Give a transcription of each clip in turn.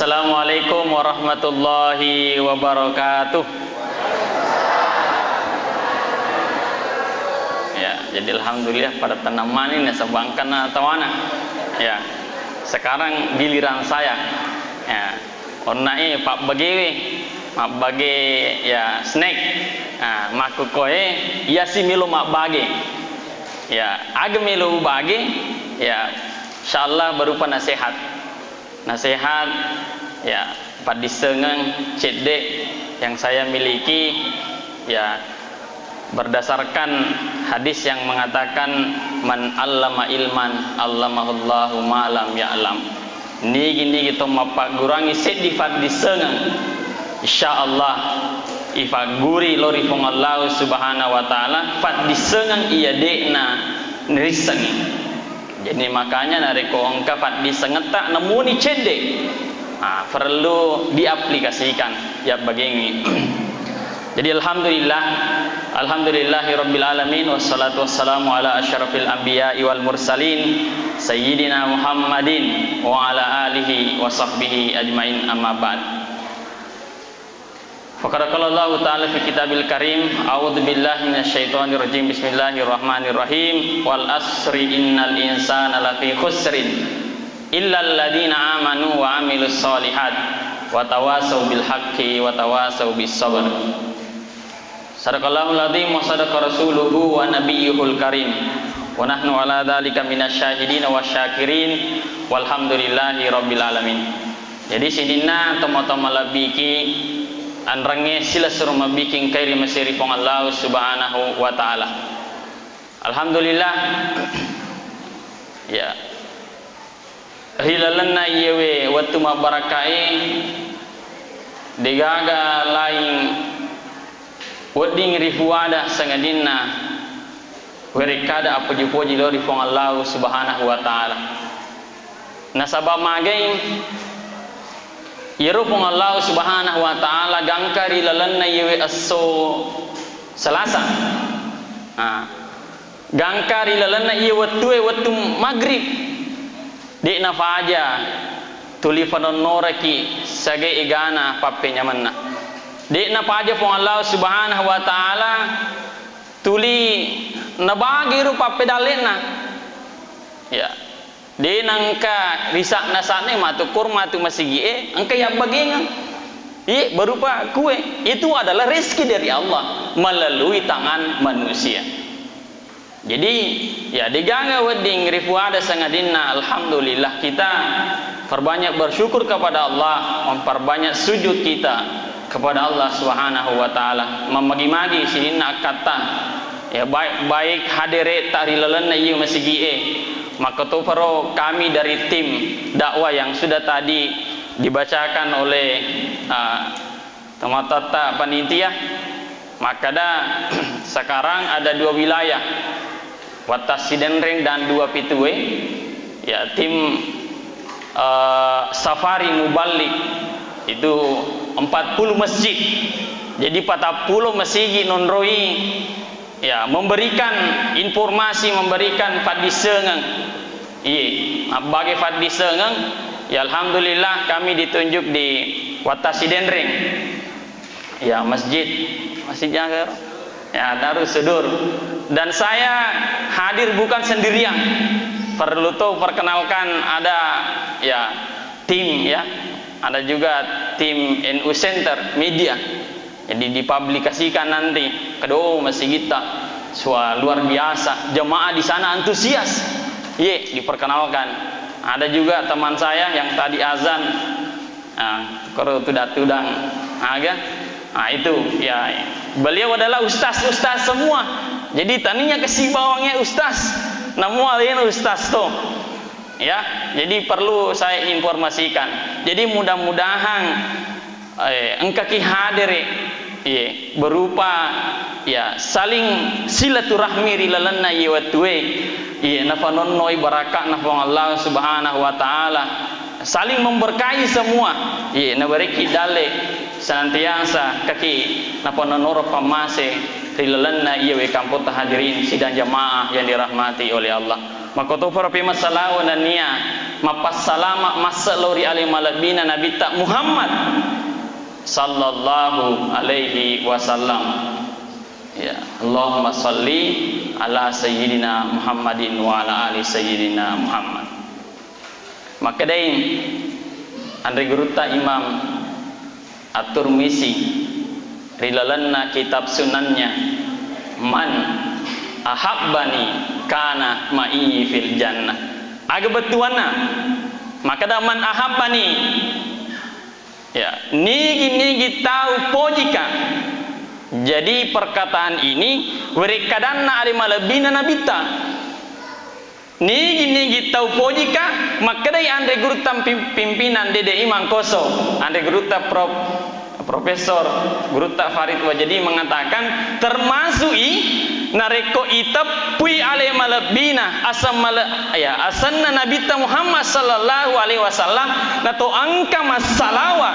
Assalamualaikum warahmatullahi wabarakatuh. Ya, jadi alhamdulillah pada tanaman ini sebangkan atau mana. Ya, sekarang giliran saya. Ya, ornai pak bagi ya snack. Nah, maku koe ya si milu mak bagi. Ya, agak milu bagi. Ya, insyaallah berupa nasihat. Nasihat ya pada disengang cedek yang saya miliki ya berdasarkan hadis yang mengatakan man allama ilman allamahullahu ma lam ya'lam. Nigi kita mapak gurangi sedifat disengang insyaallah ifa guri lori pong Allah subhanahu wa ta'ala fat disengang iya dekna nerisengi. Jadi makanya nareko angka fat disengetak nemuni cedek perlu diaplikasikan ya begini. Jadi alhamdulillahirabbil alamin wassalatu wassalamu ala asyrafil anbiya'i wal mursalin sayyidina Muhammadin wa ala alihi wa sahbihi ajmain amma ba'd. Faqad qala Allah ta'ala fi kitabil karim a'udzu billahi minasyaitonir rajim bismillahirrahmanirrahim wal asri innal insana lafi khusrin illal ladzina amanu wa amilus solihat wa tawasau bil haqqi wa tawasau bis sabr. Sadaqallahul adzim wa sadaqa rasuluhu wa nabiyyuhul karim wa nahnu ala dzalika minasyahidin wasyakirin walhamdulillahi rabbil alamin. Jadi sidina tomo-tomo labiki anrange sila suruh bikin kairi masiri pong Allah subhanahu wa ta'ala. Alhamdulillah ya hilalanna yewe waktu mabarakai degaga lain wading rifuada sangadina werikada apa jupoji lori pong Allah subhanahu wa ta'ala. Nasabah magai Yerupung Allah subhanahu wa ta'ala gangkari lalanna yewe aso selasa gangkari lalanna yewe wattu maghrib di nafaja tuli fanon noraki sage igana pape nyamanna di nafaja pung Allah subhanahu wa ta'ala tuli nabagi ru pape dalena ya di nangka risak nasane matu kurma tu masigi angka yang bagingan berupa kue itu adalah rezeki dari Allah melalui tangan manusia. Jadi ya digangga wedding rifuada sangadina alhamdulillah kita perbanyak bersyukur kepada Allah, memperbanyak sujud kita kepada Allah subhanahu wa ta'ala, memagi-magi sidina kata ya baik hadire tari lelena ieu masigi maka tu para kami dari tim dakwah yang sudah tadi dibacakan oleh teman-teman panitia, maka sekarang ada dua wilayah Watas Sidenreng dan dua Pitue ya tim Safari Mubalik itu 40 masjid jadi 40 masjid nonroi ya memberikan informasi, memberikan fadisengang bagi fadisengang ya alhamdulillah kami ditunjuk di Watas Sidenreng ya masjid Jahar ya Darus Sudur dan saya hadir bukan sendirian. Perlu tuh perkenalkan ada ya tim ya ada juga tim NU Center Media. Jadi dipublikasikan nanti kedua masih kita luar biasa jemaah di sana antusias diperkenalkan. Ada juga teman saya yang tadi azan kalau tudang itu ya beliau adalah ustaz semua jadi taninya kesibawangnya ustaz namun alien ustaz tuh ya jadi perlu saya informasikan. Jadi mudah-mudahan engkaki hadir berupa ya saling silaturahmi rilalanna yewatwe nafanonnoi barakah nafang Allah subhanahu wa ta'ala saling memberkahi semua nabariki dale senantiasa kaki nafanonoro pamase rilalanna yewe kamput hadirin sidang jamaah yang dirahmati oleh Allah. Maka tu para pemasalah wanania mapas salama masalori alaihi malabina nabi tak Muhammad sallallahu alaihi wasallam. Ya, Allahumma salli ala sayyidina Muhammadin wa ala ali sayyidina Muhammad. Maka dain andre guruta Imam At-Tirmizi rilalanna kitab sunannya, man ahabbani kana ma'i fil jannah. Aga betuana maka da man ahabbani, ya nigi tahu pojika. Jadi perkataan ini werekadanna ali malabina nabita nigi tahu pojika, maka dai andre guruta pimpinan Dede Imam Koso, andre guruta Profesor Guruta Farid Wajdi mengatakan termasuk nareko itap pui ale malabina asanna nabita Muhammad sallallahu alaihi wasallam nato angka masalawa.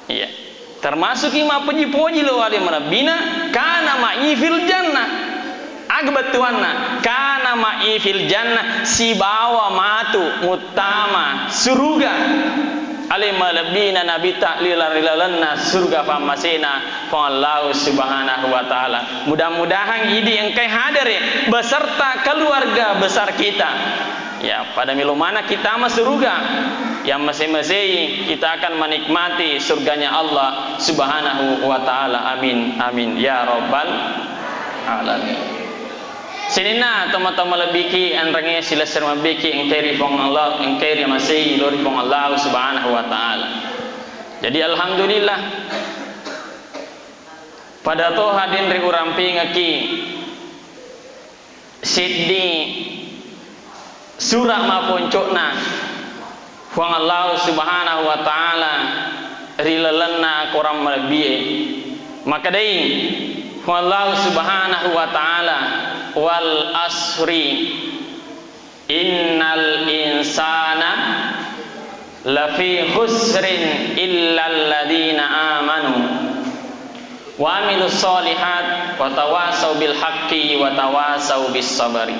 Iya, termasuk ima puji-puji lo ale malabina kana ma'i fil jannah. Agbetuanna kana ma'i fil jannah, si bawa matu mutama surga ale malabina nabi ta'lilalanna surga famasina fa Allah subhanahu wa ta'ala. Mudah-mudahan ini engkai hadir beserta keluarga besar kita, ya pada milumana kita masuk surga yang masing-masing kita akan menikmati surganya Allah subhanahu wa ta'ala. Amin amin ya rabbal alamin. Sinina teman-teman lebiki anrange sila serma biki engkeri fong Allah engkeri masih lori fong Allah subhanahu wa ta'ala. Jadi alhamdulillah pada to hadin ri urampi ngaki siddi surah maupun cokna fong Allah subhanahu wa ta'ala rilalanna koram malbiye, maka dai fong Allah subhanahu wa ta'ala wal asri innal insana lafi khusrin illal ladina amanu wa amilus solihat wa tawasau bil haqqi wa tawasau bis sabri.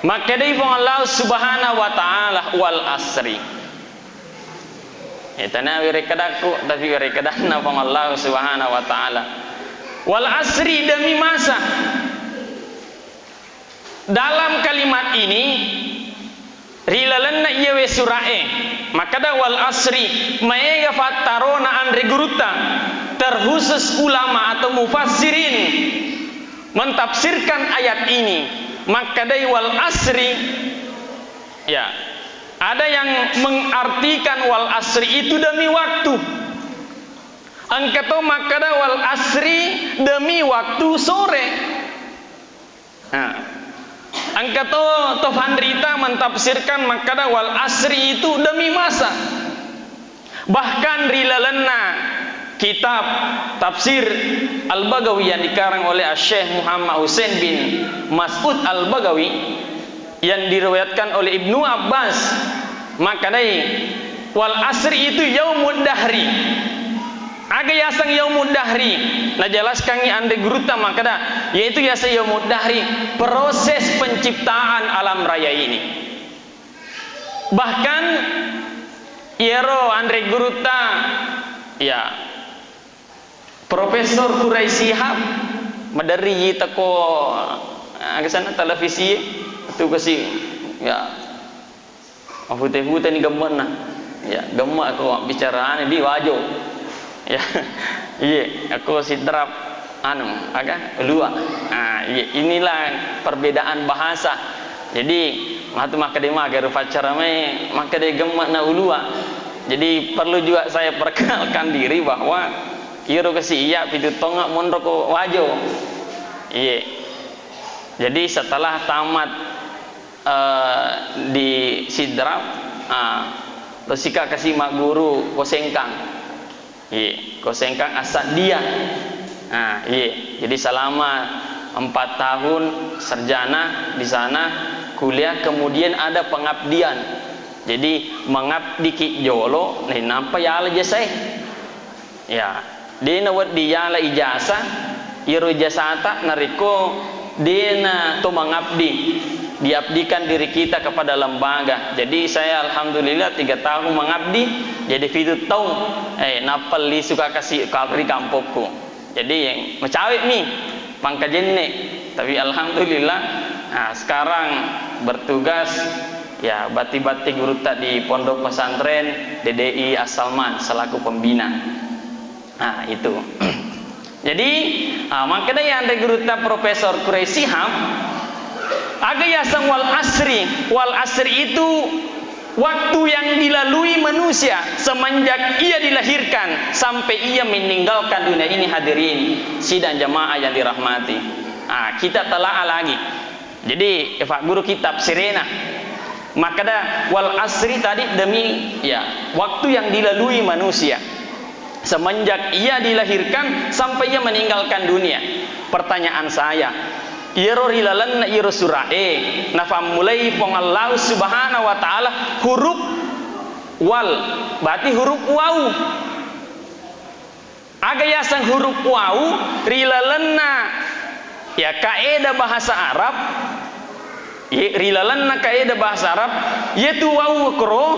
Maka dari Allah subhanahu wa ta'ala wal asri, itana wirekadaku tapi wirekadana Allah subhanahu wa ta'ala wal asri, demi masa. Dalam kalimat ini rilalanna iyawe surae, maka da wal asri maega fattarona andre guruta terkhusus ulama atau mufassirin mentafsirkan ayat ini. Maka da wal asri, ya ada yang mengartikan wal asri itu demi waktu. Angkato makada wal asri demi waktu sore. Nah, angkato Tofandrita mentafsirkan makada wal asri itu demi masa. Bahkan rilalanna kitab tafsir Al-Bagawi yang dikarang oleh Syekh Muhammad Hussein bin Mas'ud Al-Bagawi yang diriwayatkan oleh Ibnu Abbas, makadai wal asri itu yaumud dahri. Aga yasang yaumud dahri, nah jelaskan ni ande guruta makada, yaitu yasa yaumud dahri, proses penciptaan alam raya ini. Bahkan yero andre guruta, ya Profesor Kurai Sihab madari tako agasana televisi itu kasi ya afute-fute ni gambar na, ya gambar ako bicaraan di wajo. Ya, iya, aku sidrap agak luar. Nah, iya, inilah perbedaan bahasa. Jadi, maka dia agar pacara maka dia gemak na ulua. Jadi perlu juga saya perkenalkan diri bahwa kira kasi iya pitu tongak mondok wajo. Iya. Jadi setelah tamat di sidrap, terus sika kasih mak guru kosengkang. Iya, kosengkang asal dia. Nah, iya. Jadi selama 4 tahun sarjana di sana kuliah, kemudian ada pengabdian. Jadi mengabdi ki jolo, nih nampak ya ala jasai. Ya, dia nawat dia la ijazah, iru ijazah tak nariko dia na to mengabdi diabdikan diri kita kepada lembaga. Jadi saya alhamdulillah 3 tahun mengabdi jadi fitu tahun napal li suka kasih kalri kampokku. Jadi yang macawik nih pangkajennek. Tapi alhamdulillah sekarang bertugas ya bati-bati guru tak di Pondok Pesantren DDI As-Salman selaku pembina. Nah itu. Jadi makanya yang ada guru tak Profesor Quraisy Shihab aga yasang wal asri itu waktu yang dilalui manusia semenjak ia dilahirkan sampai ia meninggalkan dunia ini. Hadirin sidang jamaah yang dirahmati, kita telaah lagi. Jadi Pak Guru kitab Sirena maka wal asri tadi demi ya waktu yang dilalui manusia semenjak ia dilahirkan sampai ia meninggalkan dunia. Pertanyaan saya, iro rilalan na iro surae nafam mulai pong Allah subhanahu wa ta'ala huruf wal berarti huruf waw aga yasang huruf waw rilalan na ya kaedah bahasa Arab rilalan na kaedah bahasa Arab yaitu waw kro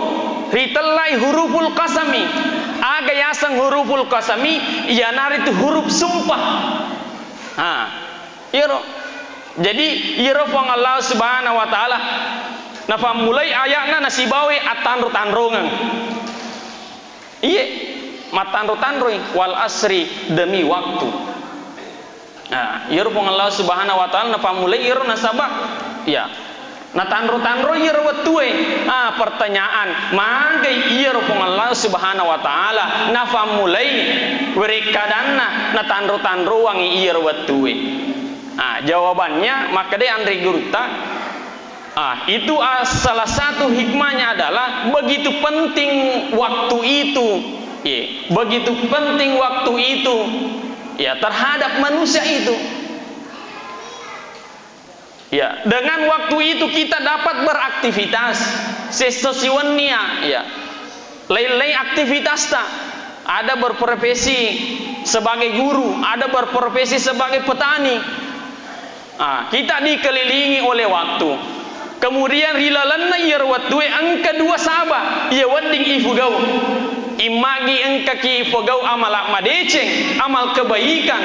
ritalai huruful qasami aga yasang huruful qasami ya narit huruf sumpah. Iro jadi irofong Allah subhanahu wa ta'ala nafa mulai ayatna nasibawe atanro-tanrongan iya matanro-tanroi wal asri demi waktu. Irofong Allah subhanahu wa ta'ala nafa mulai iro nasabah ya natanro-tanroi iro wetue. Pertanyaan manggai irofong Allah subhanahu wa ta'ala nafa mulai werekadanna natanro-tanro wangi iro wetue. Jawabannya maka dia Andre Guruta itu salah satu hikmahnya adalah begitu penting waktu itu begitu penting waktu itu ya terhadap manusia itu ya. Dengan waktu itu kita dapat beraktivitas sesosiwania ya lain-lain aktivitas tak ada berprofesi sebagai guru, ada berprofesi sebagai petani. Kita dikelilingi oleh waktu. Kemudian rilalanna yarwatwe angka dua sabah ia wading ifugau imagi angka ki ifugau amalak madeceng amal kebaikan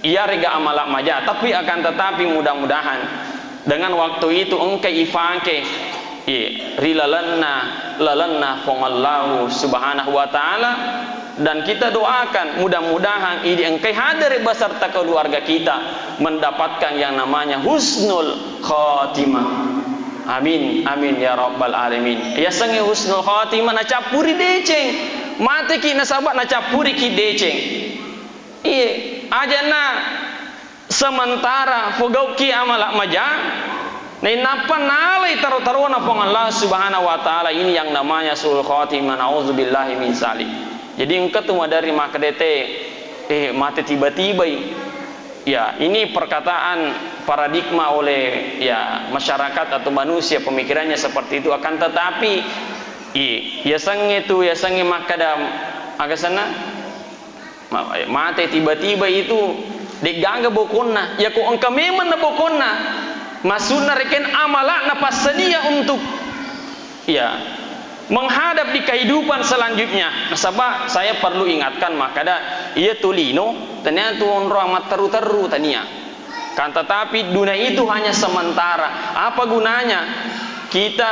ia rega amalak maja. Tapi akan tetapi mudah-mudahan dengan waktu itu angka ifake rilalanna fongallahu subhanahu wa ta'ala. Dan kita doakan mudah-mudahan ini engkai hadir beserta keluarga kita mendapatkan yang namanya husnul khatimah. Amin amin ya rabbal alamin. Ya sange husnul khatimah na capuri deceng mate ki na sabat na capuri ki deceng ajana sementara fogau ki amalak maja nei napa nalai taru-taruana pong Allah subhanahu wa ta'ala. Ini yang namanya sul khatimah, nauzubillahi min zalik. Jadi engkau tuh dari makadete mati tiba-tiba ya. Ini perkataan paradigma oleh ya masyarakat atau manusia, pemikirannya seperti itu. Akan tetapi ya sange makadam agak sana mati tiba-tiba itu digangga bokonna ya kok engkau memang na bokonna masuna reken amalak na pasania untuk ya menghadap di kehidupan selanjutnya. Nasabah saya perlu ingatkan makada ia tulino ternyata tuon amat teru-teru tania. Kan tetapi dunia itu hanya sementara. Apa gunanya kita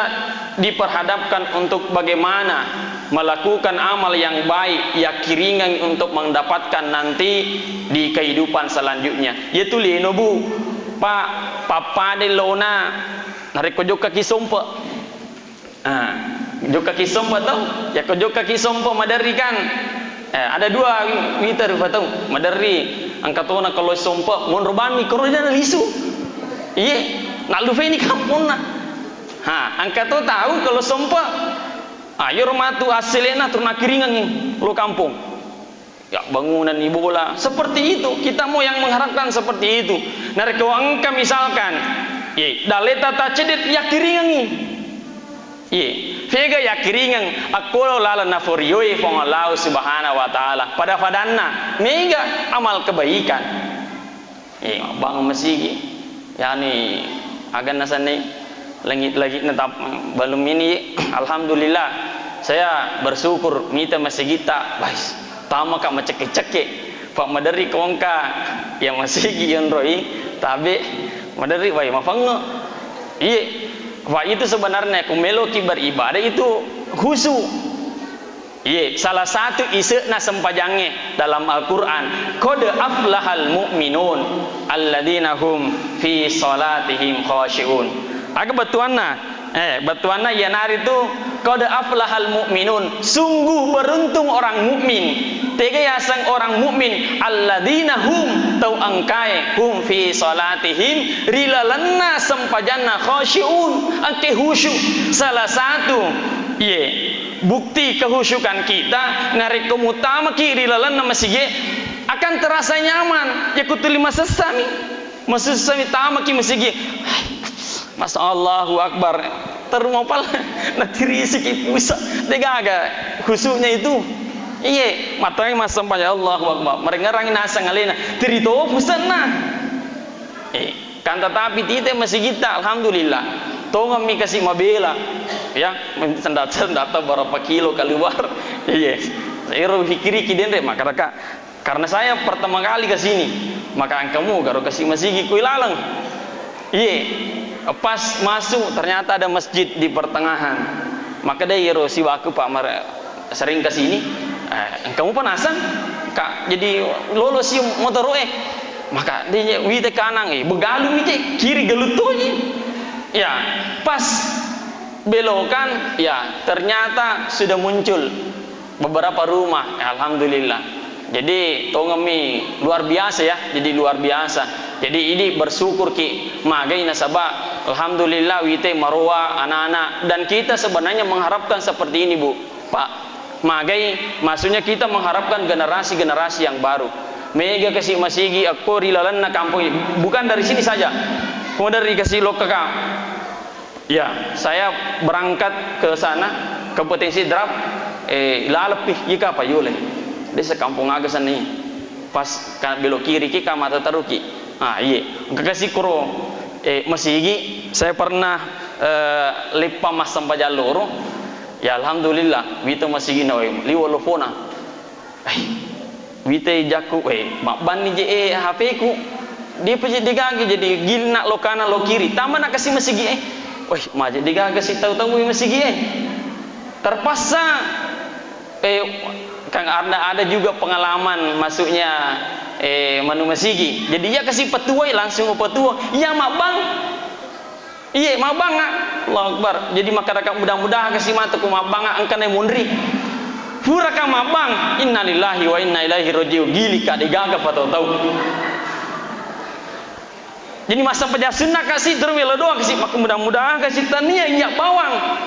diperhadapkan untuk bagaimana melakukan amal yang baik ya kiringan untuk mendapatkan nanti di kehidupan selanjutnya. Ya tulino bu pak papa de lona narik kojok kaki sompa joka kisompa tau ya ko joka kisompa madari kan ada dua meter fatau madari angkatona kalau sompa mon robani korona lisu iye nak lufe ni kampuna angkato tahu kalau sompa ayo rumatu asilena turna kiringan ni lo kampung ya bangunan ibola seperti itu. Kita mau yang mengharapkan seperti itu. Nareko angka misalkan daleta ta cedet ya kiringan ni Fega ya kiringan aku lala nafurioi fong Allah subhanahu wa ta'ala pada fadanna mega amal kebaikan bang masigi yani agan nasani langit netap belum ini. Alhamdulillah saya bersyukur mita masih kita bais tama kak macek-cek pak madari kongka yang masih gion roi tapi madari wai mafango iya pak itu sebenarnya kumelo ki beribadah itu khusyuk. Iya, salah satu isena sempajange dalam Al-Qur'an, qad aflahal mu'minun alladzina hum fi salatihim khashi'un. Aga batuanna, batuanna yanari itu qad aflahal mu'minun, sungguh beruntung orang mukmin. Tega yasang orang mukmin alladzina hum tau angkai hum fi salatihim rilalanna sempajanna khashi'un, angke khusyuk. Salah satu bukti kehusyukan kita narik kemutama kiri lalan nama sige akan terasa nyaman ya kutu lima sesami masesami tama ki masige Masya Allahu Akbar termopal nanti risik ipusa degaga khusyuknya itu iya matanya masam pada Allahu Akbar mereka rangin asa ngalena tirito pusana kan tetapi tite masih kita alhamdulillah tongam mi kasih mabela ya sendata berapa kilo keluar iya saya pikiri kiden deh maka karena saya pertama kali ke sini maka kamu garo kasih masigi kui lalang iya pas masuk ternyata ada masjid di pertengahan maka dia si waku pak sering ke sini kamu penasaran kak jadi lolos si motor maka dia wite kanang begalu wite kiri gelutonya ya pas belokan ya ternyata sudah muncul beberapa rumah alhamdulillah jadi tongemi luar biasa ya jadi luar biasa jadi ini bersyukur ki magai nasabah alhamdulillah wite marwa anak-anak dan kita sebenarnya mengharapkan seperti ini Bu Pak magai maksudnya kita mengharapkan generasi-generasi yang baru mega kasih masigi aku rilalanna kampung bukan dari sini saja kemudian dari kasih lokaka. Ya, saya berangkat ke sana ke potensi drap lalapih jika apa yule. Desa kampung aga sana ni. Pas belok kiri ki ka mata taruki. Iya. Kasih kuro masigi saya pernah lepa mas sampai jalur. Ya alhamdulillah wito masigi na liwo lofona. Wite jaku mak ban ni je HP ku. Dia pergi digagi jadi gilna lo kanan lo kiri. Taman nak kasih masigi wih, majid digaga si tahu-tahu masih terpaksa Kang Arda ada juga pengalaman masuknya manu masigi. Jadi dia kasih petua langsung petua. Ya mak bang. Iya mak bang. Allahu Akbar. Jadi masyarakat mudah-mudahan kasih mata ku mak bang angkane mundri. Pura ka mak bang. Innalillahi wa inna ilaihi rajiun. Gili ka digaga tahu-tahu. Jadi masa pejasuna kasih terwelo doang kasih mudah-mudahan kasih tania minyak bawang.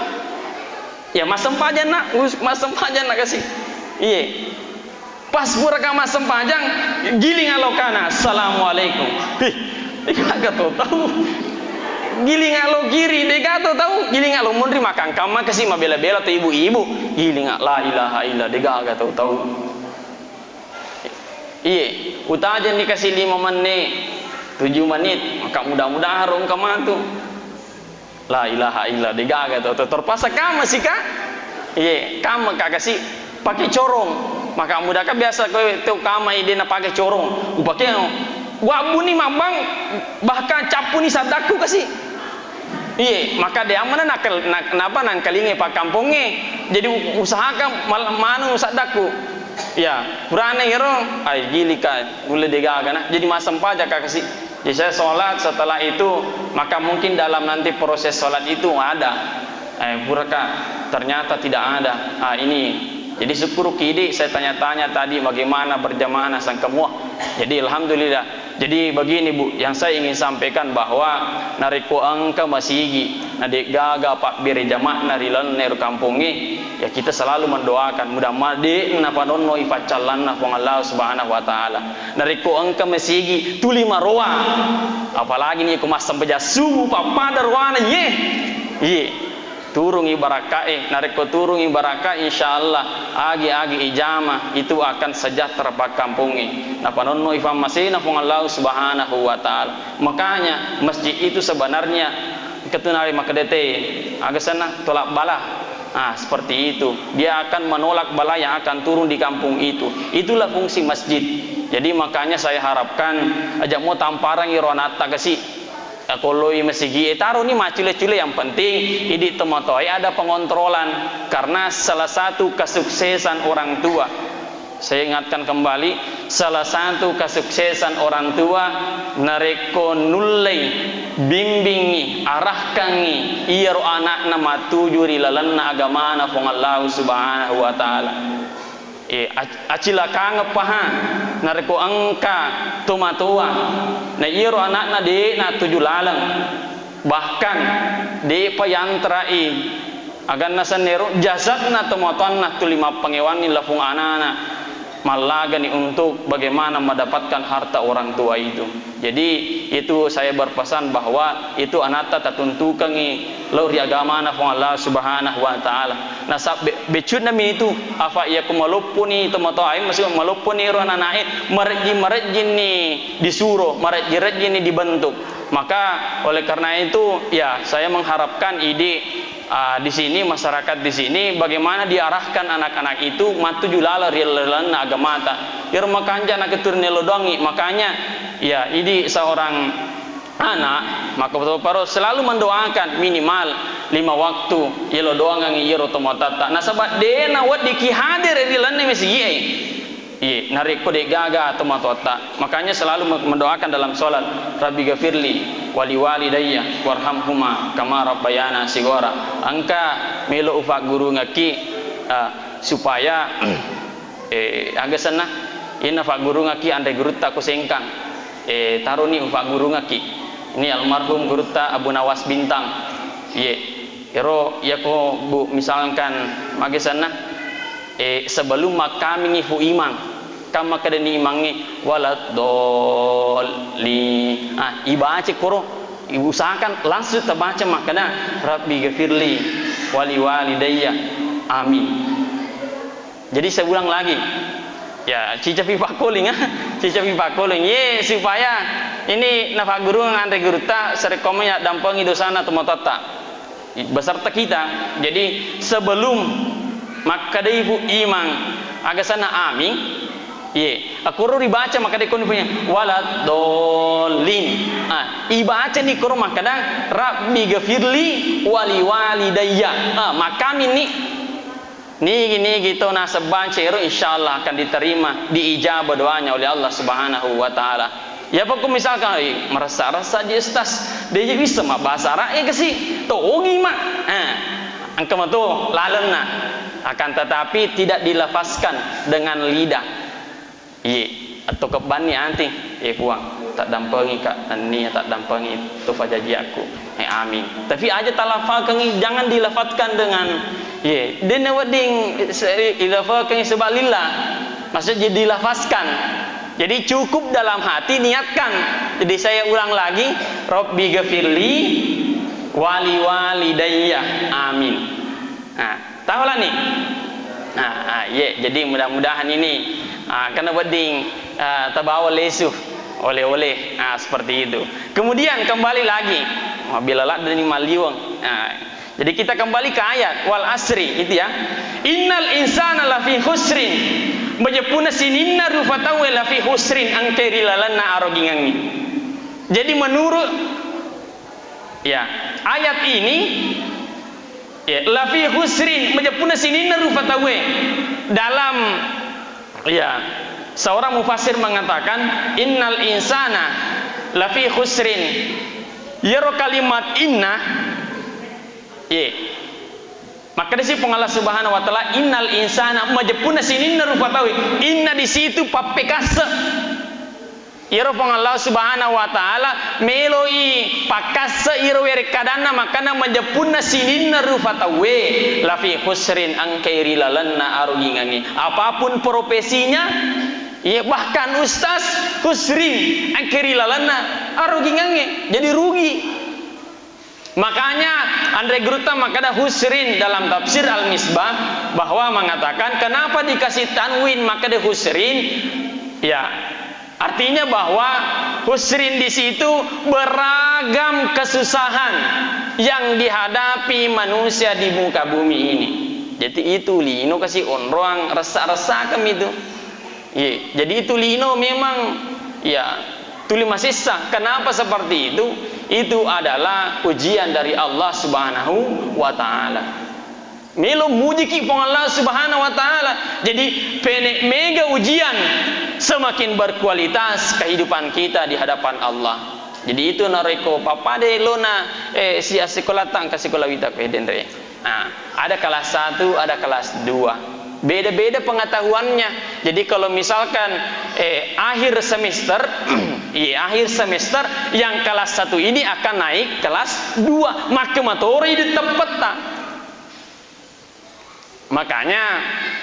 Ya masam panjang nak kasih. Iya. Pas pura ka masam panjang giling alokana. Assalamualaikum. Dia kagak tahu. Giling alo kiri dia kagak tahu. Giling alo mundri makan kama kasih mabela-bela tuh ibu-ibu. Giling la ilaha illa dia kagak tahu. Iya. Utajan dikasih 5 menit. 7 menit maka mudah-mudahan rong kamantu la ilaha illa digaga tuh terpaksa kamu sih kak iya kamu kak kasih pakai corong maka mudah kan biasa kau tuh kamu ide na pakai corong pakai wabu nih mamang bahkan capu nih sadaku kasih iya maka dia mana kenapa nangkalinge pak kampungnya jadi usahakan manu sadaku ya berani hero ay gili kan boleh digaga nah jadi masam pajak kasih jadi saya sholat setelah itu maka mungkin dalam nanti proses sholat itu ada puraka ternyata tidak ada ini jadi syukur kidi saya tanya-tanya tadi bagaimana berjamaah sang kemuah jadi alhamdulillah jadi begini Bu yang saya ingin sampaikan bahwa nariku angka masigi nadik gaga pak biri jamaah narilan neru kampungi ya kita selalu mendoakan mudah-mudahan napa nono ifacalanna pong Allah Subhanahu wa taala nariku angka masigi tuli marwa apalagi nih ku masam bejasu papada ruana ye turung ibaraka nareko turung ibaraka insyaallah agi ijamah itu akan sejahtera pak kampungi na panonno ifam masina pung Allah subhanahu wa taala. Makanya masjid itu sebenarnya ketunari makadete agasana tolak bala. Seperti itu dia akan menolak bala yang akan turun di kampung itu. Itulah fungsi masjid. Jadi makanya saya harapkan ajak mau tamparan ironata kasih koloi masigi taruh ni macule-cule yang penting ini temotoi ada pengontrolan karena salah satu kesuksesan orang tua. Saya ingatkan kembali, salah satu kesuksesan orang tua nareko nulai bimbingi arahkangi iro anak nama tuju rilalanna agama na pong Allah subhanahu wa ta'ala. Acila kang paha nareko angka tomatua na iro anak na de na tuju lalang bahkan de payantrai agan na sanero jasad na tomatoan na tulima pangewan ni lafung anana malagani untuk bagaimana mendapatkan harta orang tua itu. Jadi itu saya berpesan bahwa itu anata tatuntukangi lauri agama na Allah subhanahu wa ta'ala. Nah becut nami itu apa ia kumalupuni tomato ay masih malupuni rona nae marji ni disuruh marji ni dibentuk. Maka oleh karena itu ya saya mengharapkan ide di sini masyarakat di sini bagaimana diarahkan anak-anak itu matu julala rialan agamata irma kanja nak keturne lodongi. Makanya ya ini seorang anak maka betul-betul selalu mendoakan minimal 5 waktu yelo doang ngi yero tomotata nasabat de na wad diki hadir rialan ne mesiye narik kode gaga tomatota. Makanya selalu mendoakan dalam sholat Rabbi gafirli wali walidayya warhamhuma kama rabbayana sigora. Angka melo ufak guru ngaki supaya agak sana ina fak guru ngaki andai guru tak kusengkang taruh ni ufak guru ngaki ini almarhum guru ta Abu Nawas Bintang ero ya ko bu misalkan mage sana sebelum makami ngifu imang kama kadani imangi walad dolli ibaca koro usahakan langsung terbaca makana Rabbi gafirli wali walidayya amin. Jadi saya ulang lagi ya cica pipa koling supaya ini nafak guru ngandai guru ta serekomnya dampangi dosana tomotata beserta kita. Jadi sebelum makadaifu imang agasana amin aku dibaca maka dekon punya walad dolin ibaca ni koro makadang Rabbi gafirli wali walidayya maka ni gitu nah sebanca insyaallah akan diterima diijabah doanya oleh Allah subhanahu wa ta'ala. Ya pokok misalkan merasa-rasa di ustaz dia bisa mak bahasa Arab kasih togi mak angka tu lalenna akan tetapi tidak dilafazkan dengan lidah atau kebani anting puang tak dampangi kak ni tak dampangi tu fajaji aku amin tapi aja talafalkan jangan dilafatkan dengan dia nawading ilafalkan sebab lillah maksudnya dilafazkan. Jadi cukup dalam hati niatkan. Jadi saya ulang lagi Rabbi gafirli wali walidayya amin. Tahulah nih jadi mudah-mudahan ini karena wedding terbawa lesu oleh-oleh seperti itu. Kemudian kembali lagi bila lah dari maliwang jadi kita kembali ke ayat wal asri itu ya innal insana lafi khusrin majapuna sininna rufatawe lafi khusrin angkeri lalanna arogingangi. Jadi menurut ayat ini lafi khusrin majapuna sininna rufatawe dalam seorang mufassir mengatakan innal insana lafi khusrin yaro kalimat inna maka di situ Allah subhanahu wa ta'ala innal insana majapuna sininna rufatawi inna di situ papekasa iro Allah subhanahu wa ta'ala meloi pakasa iro kadana makana majapuna sininna rufatawi lafi khusrin angkairi lalanna arugingangi apapun profesinya bahkan ustaz khusrin angkairi lalanna arugingangi jadi rugi. Makanya Andre Gruta makada husrin dalam tafsir Al-Misbah bahwa mengatakan kenapa dikasih tanwin makada husrin? Ya, artinya bahwa husrin di situ beragam kesusahan yang dihadapi manusia di muka bumi ini. Jadi itu lino kasih onroang rasa-rasa kami itu. Ye, jadi itu lino memang ya tuli masih sah. Kenapa seperti itu? Itu adalah ujian dari Allah Subhanahu wa taala. Melo muji ki Allah Subhanahu wa taala. Jadi penek mega ujian semakin berkualitas kehidupan kita di hadapan Allah. Jadi itu nareko papade lona si sekolah tang ke sekolah wita pedendre. Nah, ada kelas 1, ada kelas 2. Beda-beda pengetahuannya. Jadi kalau misalkan akhir semester iya, akhir semester yang kelas 1 ini akan naik kelas 2, maka materi di tempat tak. Makanya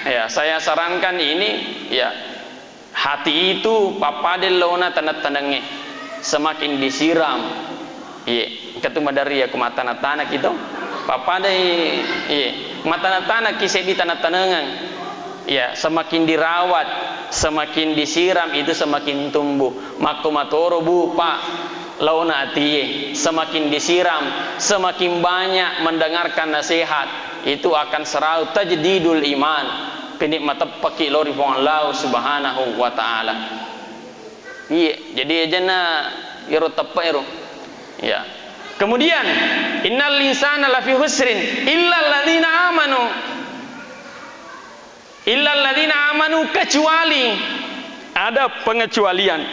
ya saya sarankan ini ya, hati itu papade lona tanda-tandanya semakin disiram. Iya, ketemu dari ya kumatana-tana gitu. Papade iya, matana-tana kisah di tanah-tanangan. Ya, semakin dirawat, semakin disiram itu semakin tumbuh. Makumatoro bu pak launa atiye, semakin disiram, semakin banyak mendengarkan nasihat, itu akan serau tajdidul iman. Penikmat paki lori Allah Subhanahu wa taala. Iya, jadi ajana iro tepa iro. Ya. Kemudian innal insana lafi husrin illal ladzina amanu. Illal ladzina amanu, kecuali ada pengecualian.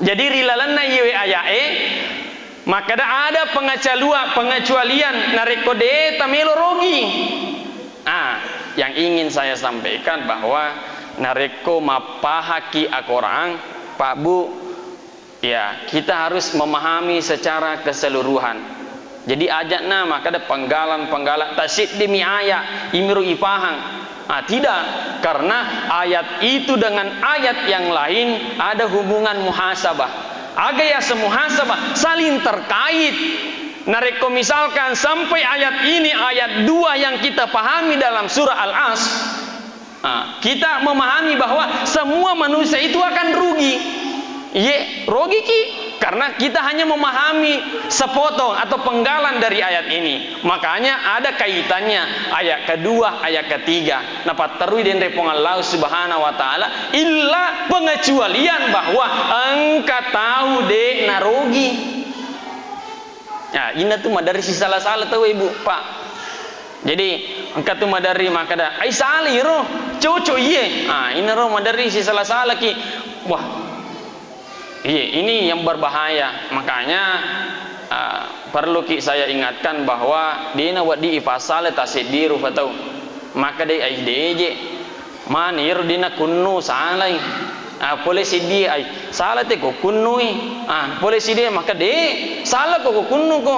Jadi rilalanna yewe ayae maka ada pengecualian narekode tamelo rogi. Yang ingin saya sampaikan bahwa nareko mapahaki akorang Pak Bu, ya kita harus memahami secara keseluruhan. Jadi ajakna maka ada penggalan tasid demi ayat imiru ipahang. Tidak, karena ayat itu dengan ayat yang lain ada hubungan muhasabah. Agaya semuhasabah saling terkait. Nareko misalkan sampai ayat ini ayat 2 yang kita pahami dalam surah Al-Asr. Kita memahami bahwa semua manusia itu akan rugi. Ye, rugi ki karena kita hanya memahami sepotong atau penggalan dari ayat ini. Makanya ada kaitannya ayat kedua, ayat ketiga. Napa terui den repong Allah Subhanahu wa taala illa pengecualian bahwa engkau tahu dek narugi. Ya, ini tuh dari si salah-salah tahu ibu pak. Jadi engkau tuh madari maka dah ai salih roh cocok iye. Ini roh madari si salah-salah ki. Wah, iya, ini yang berbahaya. Makanya perlu saya ingatkan bahwa dina wadi ifasal tasidiru fatau. Maka dai ai deje manir dina kunnu salai. Boleh sidi ai salah te ko kunnui. Boleh sidi maka de salah ko kunnu ko.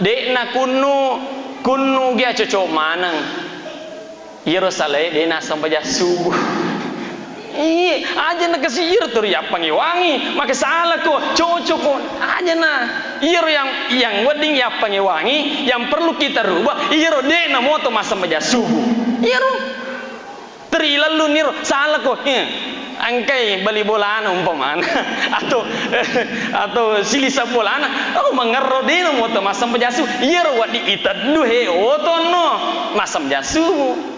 De na kunnu dia cocok manang. Iro salai de na sampai subuh. Iya, aja nak kasih ir teriak pangiwangi, maka salah kok, cocok kok, aja nah. Ir yang wedding ya pangiwangi, yang perlu kita rubah, ir deh na moto masa meja subuh. Ir terilalu niro salah kok. Angkai beli bolaan umpaman atau silisa bolaan, mengerro deh na moto masa meja subuh. Ir wadi itad duhe otono masa meja subuh.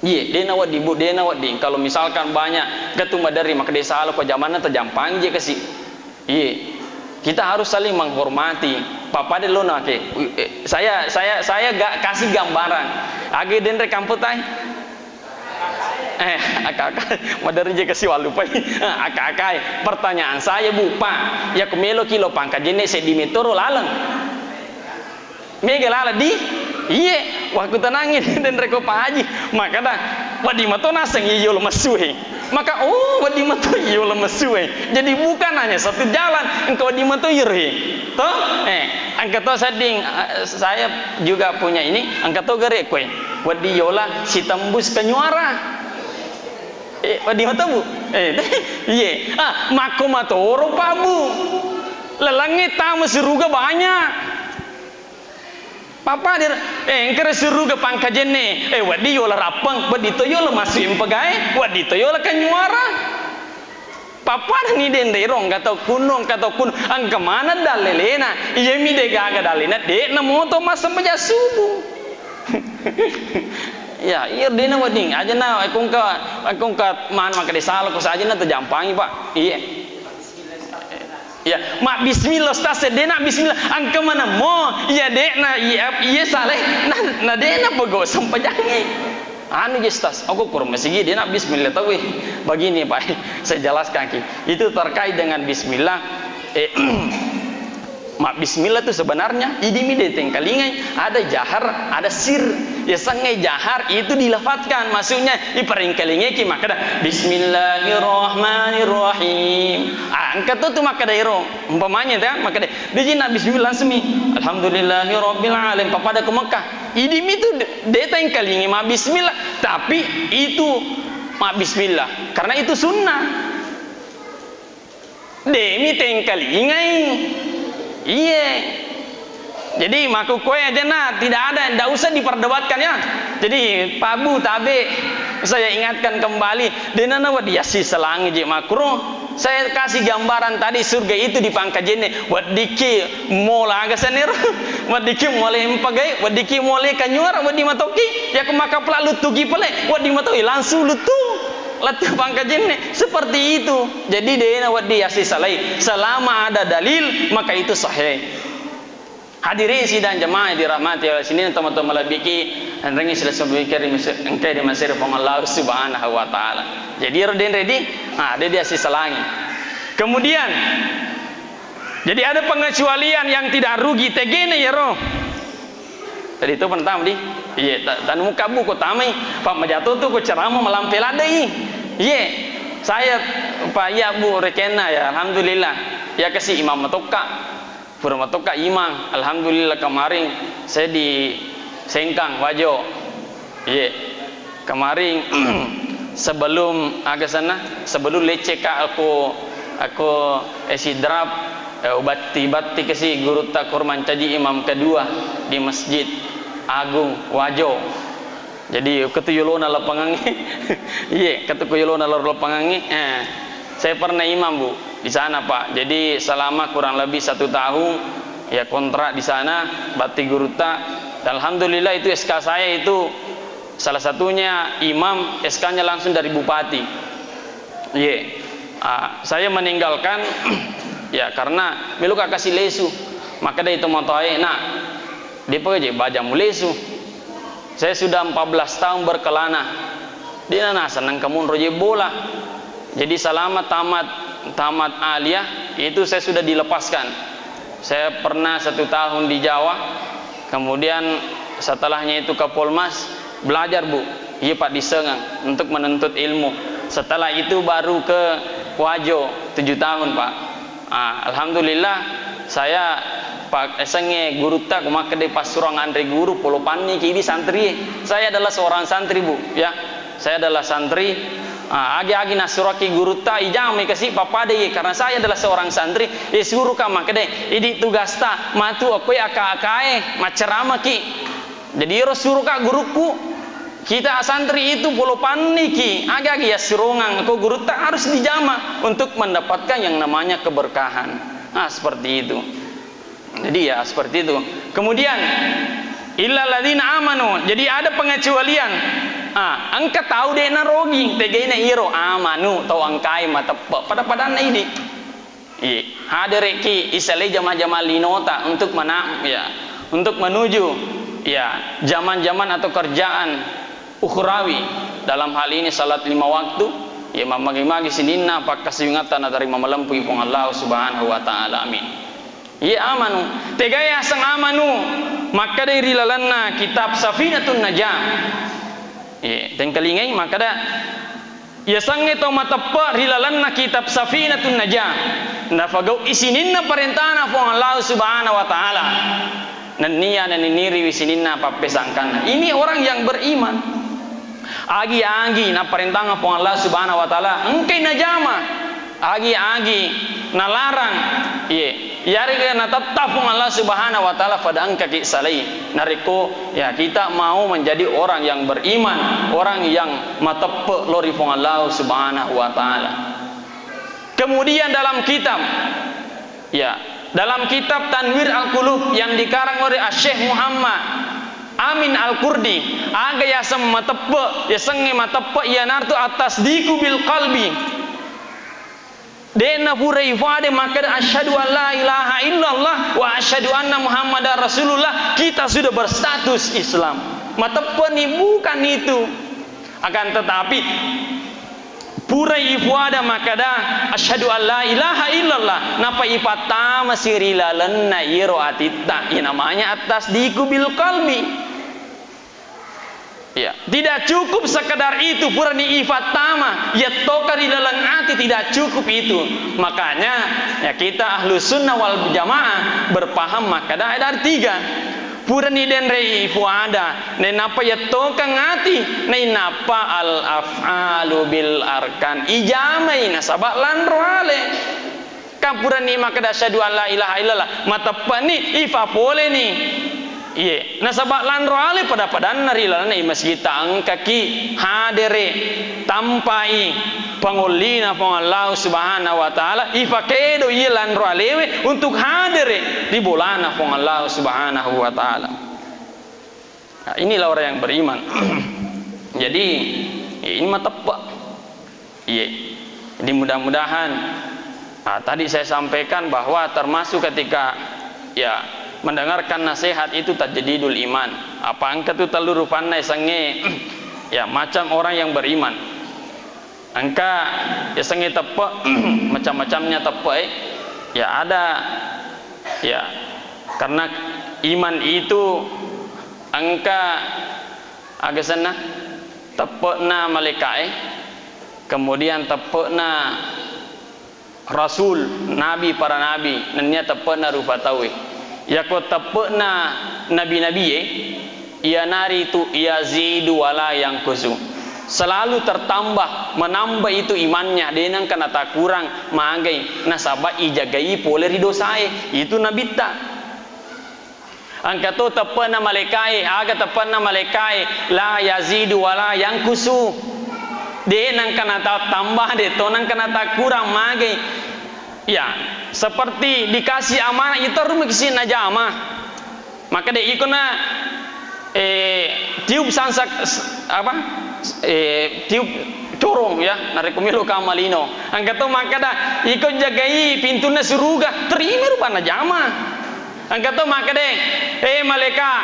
Iya, dena wadi. Kalau misalkan banyak ketumba dari maka desa lo zamannya terjampang je kasih. Iya, kita harus saling menghormati. Papa de lo nake. Saya gak kasih gambaran. Age den rekamput ay. Akak, madari je kasih walupai. Akak. Pertanyaan saya bu, Pak, ya kumelo kilo pangkat jenis sedimetro lalang. Mega lala di. Iya, waktu tenangin dan reko Pak Haji, maka dah wadi mato naseng iyo lemesuhe. Maka wadi mato iyo lemesuhe. Jadi bukan hanya satu jalan, engkau wadi mato yurhe. Toh? Angkat toh sading saya juga punya ini, angkat toh gere kue. Wadi yola si tembus ke nyuara. Wadi mato bu. Iya. Mako mato oro Pak Bu. Lelangnya tamu seruga banyak. Papa dia engkar suruh ke pangkajen ne wadi yola rapang wadi to yola masih pegai wadi to yola kanyuara papa ni den derong kata kunong ang kemana dalelena iya mi de gaga dalena de na moto mas sampai subuh ya iya dena wading aja na akong ka man makade sala ko saja na terjampangi pak iya ya mak bismillah stase dena bismillah angka mana mo ya dena iya saleh na dena pego sampai jangi anu gestas aku kurang masih dena bismillah tahu begini pak saya jelaskan itu terkait dengan bismillah mak bismillah itu sebenarnya idimi deteng kalingai ada jahar ada sir ya sangai jahar itu dilafatkan maksudnya iparing kalingai ki maka dah bismillahirrahmanirrahim angkat tu maka dah iro umpamanya dah maka dah dia nak bismillah semi alhamdulillahirabbil alamin pada ke Mekah idimi tu deteng kalingai mak bismillah tapi itu mak bismillah karena itu sunnah demi tengkalingai. Iya. Jadi maku kue aja nah, tidak ada, tidak usah diperdebatkan ya. Jadi pabu tabe saya ingatkan kembali denana wadiasi selangi je makro. Saya kasih gambaran tadi surga itu di pangkajene wadiki mola agasanir wadiki mole empagai wadiki mole kanyuar wadi matoki ya kemaka pula lutugi pele wadi matoki langsung lutu latu pangkajene seperti itu. Jadi dena wadiyasi salai selama ada dalil maka itu sahih. Hadirin sidang jemaah dirahmati oleh sini teman-teman labiki henrengi sila sebikir engkai di masir Allah Subhanahu wa taala. Jadi ready ada dia sisa langi. Kemudian jadi ada pengecualian yang tidak rugi tegene ya roh. Tadi itu pertama di iya dan muka buku tamai Pak Majatuh tuh ku ceramah melampel ada iya saya Pak ya Bu rekena ya alhamdulillah ya kasih imam matoka pura matoka imam alhamdulillah kemarin saya di Sengkang Wajo iya kemarin sebelum agak sana sebelum lecek aku esidrap bati kasih guru tak korban caji imam kedua di Masjid Agung Wajo. Jadi ketuyulona lapangangi. Iya, ketuyulona lapangangi. Saya pernah imam Bu di sana Pak. Jadi selama kurang lebih 1 tahun ya kontrak di sana bati guru tak. Alhamdulillah itu SK saya itu salah satunya imam SK-nya langsung dari bupati. Iya. Saya meninggalkan ya karena melu kasih lesu maka dia itu motoe nak dia pergi baca mulesu saya sudah 14 tahun berkelana dia nana senang kamu roje bola jadi selama tamat aliyah itu saya sudah dilepaskan saya pernah 1 tahun di Jawa kemudian setelahnya itu ke Polmas belajar Bu iya Pak di Sengang untuk menuntut ilmu setelah itu baru ke Wajo 7 tahun Pak. Alhamdulillah saya Pak senge guru tak maka de pas surang andre guru polopani ki di santri saya adalah seorang santri Bu ya saya adalah santri agi nasuraki guru tak ijang me kasih papa de karena saya adalah seorang santri suruh ka maka de idi tugas ta matu aku akae macerama ki jadi suruh ka guruku kita santri itu polopani ki agi ya surungang aku guru tak harus dijama untuk mendapatkan yang namanya keberkahan seperti itu. Jadi ya seperti itu. Kemudian illal ladzina amanu. Jadi ada pengecualian. Angka tahu deh narogi, tegaina iro amanu tahu angkai mata pada ini. Ada reki isale jama-jama linota untuk untuk menuju ya zaman-zaman atau kerjaan ukhrawi dalam hal ini salat 5 waktu ya magi-magi sininna pak kasingatan dari mamalampu ipong Allah Subhanahu wa taala amin. Ya amanu tegaya sang amanu maka dari rilalanna kitab Safinatun Najah ya tengkalingai maka da ya sange to matappa rilalanna kitab Safinatun Najah nafagau isininna perintahna po Allah Subhanahu wa taala nania naniniri wisininna papesangkan ini orang yang beriman agi-agi na perintahna po Allah Subhanahu wa taala engkai najama agi-agi nalarang iya yari kana tattafung Allah Subhanahu wa taala pada angka ki salai nariko ya kita mau menjadi orang yang beriman, orang yang matepe lori fong Allah Subhanahu wa taala. Kemudian dalam kitab dalam kitab Tanwir Al-Qulub yang dikarang oleh Syekh Muhammad Amin Al-Kurdi aga ya sem matepe ya senge matepe ya nartu atas diku bil qalbi dena pura ifade maka asyhadu an la ilaha illallah wa asyhadu anna muhammadar rasulullah, kita sudah berstatus Islam. Matepe bukan itu. Akan tetapi pura ifade maka asyhadu an la ilaha illallah napa ipatama sirilalenna iro atita namanya atas diku bil qalbi. Ya, tidak cukup sekedar itu pura ni ifatama ya toka di dalam hati, tidak cukup itu. Makanya ya kita ahlu sunnah wal jamaah berpaham maka ada tiga pura ni den rei fuada ne napa ya toka ngati ne napa al afalu bil arkan ijamai nasabak lan roale kapura ni maka asyhadu an la ilaha illallah mata ni ifa pole ni. Iya, nasabak landro ale pada narilana i masjid angkaki hadere tampai pangolina pang Allah Subhanahu wa taala ifakedo iya landro alewe untuk hadere di bolana pang Allah Subhanahu wa taala. Nah, inilah orang yang beriman. Jadi ini mah tepat. Iya. Jadi mudah-mudahan tadi saya sampaikan bahwa termasuk ketika mendengarkan nasihat itu tajadidul iman. Apa angka tu teluru pandai sange ya macam orang yang beriman. Angka ya sange tepe macam-macamnya tepe ya ada ya karena iman itu angka agak sana tepe na malaikat kemudian tepe na rasul nabi para nabi nanya tepe na rupa tawi ya ko tapna nabi-nabi ia nari itu yazidu wala yang kusu selalu tertambah menambah itu imannya denang kana tak kurang magai nasaba ijagai pole ridosai itu nabi ta angka to tapna malaikai aga tapna malaikai la yazidu wala yang kusu denang kana tak tambah de tonang kana tak kurang magai ya seperti dikasih amanah itu rumah kisih najamah maka dia ikutna tiup sansak tiup corong ya narikumilu kamalino angkat tu maka dah ikut jagai pintunya surga terima rupa najamah angkat tu maka deh malaikat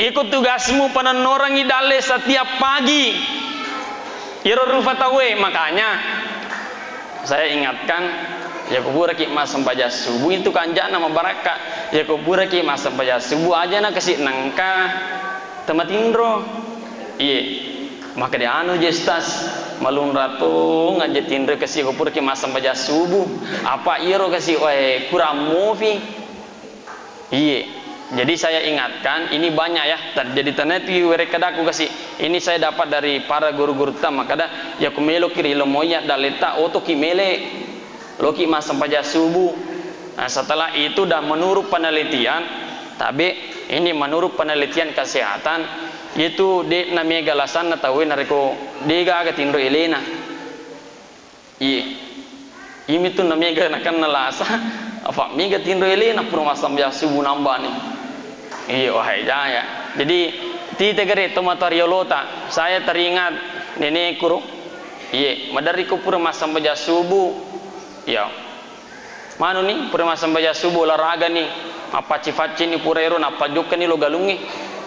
ikut tugasmu penenorangi dale setiap pagi iro rupa tawe makanya saya ingatkan ya kubur ki mas sembaja subuh itu kanja nama barakat ya kubur ki mas sembaja subuh aja na kasih nangka tempat indro iya maka dia anu jestas malun ratu ngajet indro kasih kubur ki mas sembaja subuh apa iro kasih kurang movie iya jadi saya ingatkan ini banyak ya jadi taneti werekadaku kasih ini saya dapat dari para guru-guru tam makada ya kumelo kiri lomoya daleta oto kimele loki mas sampai subuh. Nah, setelah itu dah menurut penelitian, tapi ini menurut penelitian kesehatan itu de namanya galasan atau nariko dega agak tindro elena. Ini tuh namanya kan nalasa apa mega tindro elena pura mas sampai subuh nambah nih. Wahai jaya. Jadi ti tegere tomatariolota saya teringat nenek kuru. Madariko pura mas sampai subuh. Ya, mana nih pura mas sampai subuh olahraga nih, apa cifaci nih purero, apa juga nih lo galungi.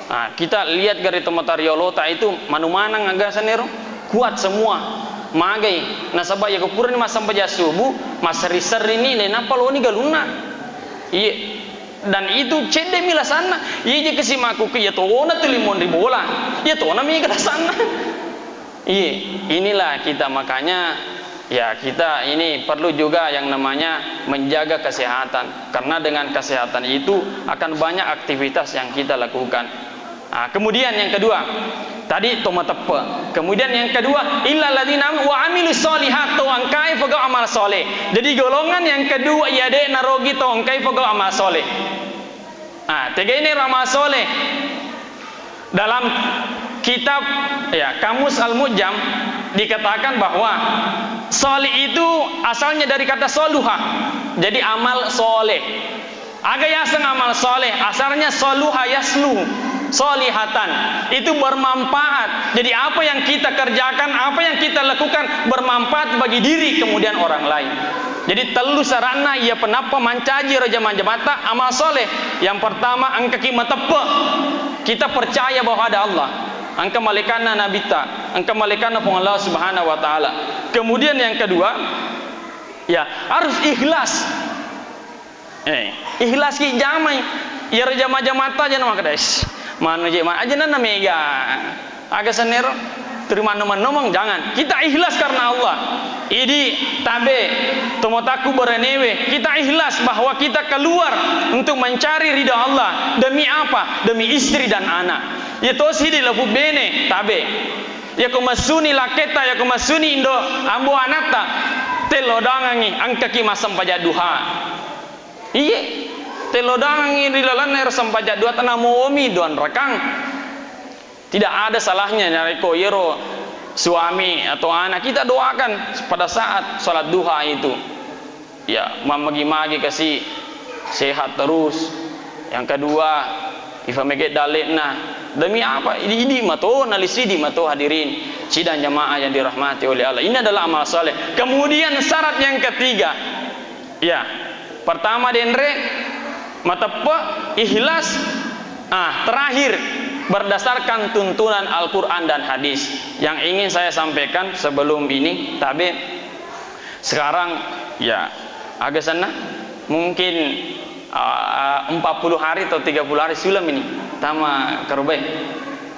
Nah, kita lihat dari tomatariolota itu manu-manang agasan nero kuat semua, magai. Nah, sabab ya kepura nih mas sampai subuh, mas seri-seri ini, napa lo nih galuna? Iya, dan itu cede mila sana, iya je kasih maku ke ya tuona tuh 5.000 bola, ya tuona mi ke sana. Iya, inilah kita makanya. Ya kita ini perlu juga yang namanya menjaga kesehatan karena dengan kesehatan itu akan banyak aktivitas yang kita lakukan Kemudian yang kedua, tadi toma tepe. Kemudian yang kedua, illal ladzina wa amilus solihat to angkai faga amal soleh. Jadi golongan yang kedua ya de narogi to angkai faga amal soleh. Tiga ini amal soleh. Dalam kitab ya Kamus Al-Mu'jam dikatakan bahwa soleh itu asalnya dari kata soluha. Jadi amal soleh. Aga yasang amal soleh asalnya soluha yasluh. Solihatan itu bermanfaat. Jadi apa yang kita kerjakan, apa yang kita lakukan bermanfaat bagi diri kemudian orang lain. Jadi telu sarana ia penapa mancaji raja manjamata amal soleh. Yang pertama angka kimatepe. Kita percaya bahwa ada Allah. Angka malaikat nabita, angka malaikat Allah Subhanahu wa taala. Kemudian yang kedua, ya harus ikhlas. Ikhlas ki jamai. Ya raja manjamata jangan makades. Manu je aja nana mega agak senero terima nomong jangan kita ikhlas karena Allah ini tabe tomotaku berenewe kita ikhlas bahwa kita keluar untuk mencari ridha Allah demi apa demi istri dan anak ya tosi di labu bene tabe ya kumasuni laketa ya kumasuni indo ambo anata telodangangi angka ki masam pajak duha iye telodang ini dilalan air sampajak dua tanah muomi doan rekang tidak ada salahnya nyari koyero suami atau anak kita doakan pada saat sholat duha itu ya magi-magi kasih sehat terus yang kedua ifa meget dalekna demi apa ini mato nalisidi mato hadirin sidang jamaah yang dirahmati oleh Allah ini adalah amal soleh. Kemudian syarat yang ketiga ya pertama denre matepe ikhlas terakhir berdasarkan tuntunan Al-Quran dan hadis. Yang ingin saya sampaikan sebelum ini tapi sekarang ya agak sana mungkin 40 hari atau 30 hari sulam ini tama karubai